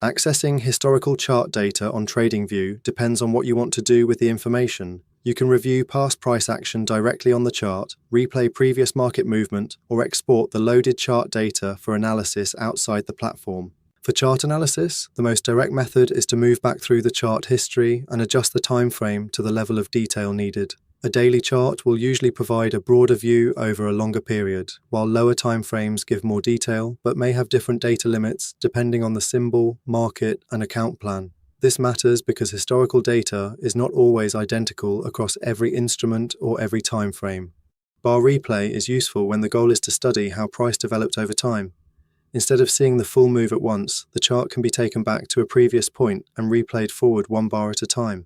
Accessing historical chart data on TradingView depends on what you want to do with the information. You can review past price action directly on the chart, replay previous market movement, or export the loaded chart data for analysis outside the platform. For chart analysis, the most direct method is to move back through the chart history and adjust the time frame to the level of detail needed. A daily chart will usually provide a broader view over a longer period, while lower time frames give more detail but may have different data limits depending on the symbol, market, and account plan. This matters because historical data is not always identical across every instrument or every time frame. Bar replay is useful when the goal is to study how price developed over time. Instead of seeing the full move at once, the chart can be taken back to a previous point and replayed forward one bar at a time.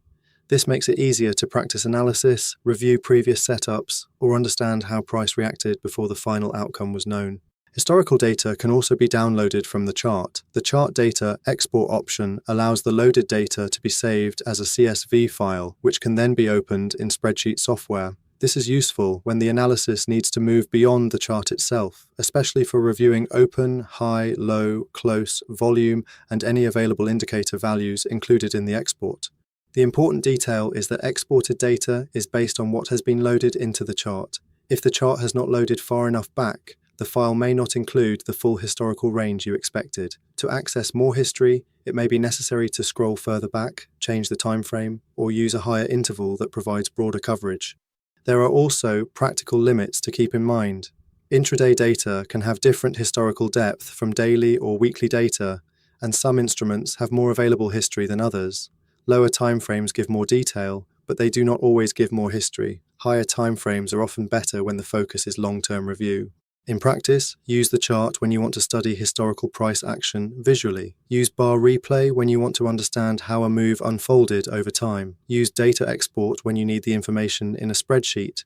This makes it easier to practice analysis, review previous setups, or understand how price reacted before the final outcome was known. Historical data can also be downloaded from the chart. The Chart Data Export option allows the loaded data to be saved as a CSV file, which can then be opened in spreadsheet software. This is useful when the analysis needs to move beyond the chart itself, especially for reviewing open, high, low, close, volume, and any available indicator values included in the export. The important detail is that exported data is based on what has been loaded into the chart. If the chart has not loaded far enough back, the file may not include the full historical range you expected. To access more history, it may be necessary to scroll further back, change the time frame, or use a higher interval that provides broader coverage. There are also practical limits to keep in mind. Intraday data can have different historical depth from daily or weekly data, and some instruments have more available history than others. Lower timeframes give more detail, but they do not always give more history. Higher timeframes are often better when the focus is long-term review. In practice, use the chart when you want to study historical price action visually. Use bar replay when you want to understand how a move unfolded over time. Use data export when you need the information in a spreadsheet,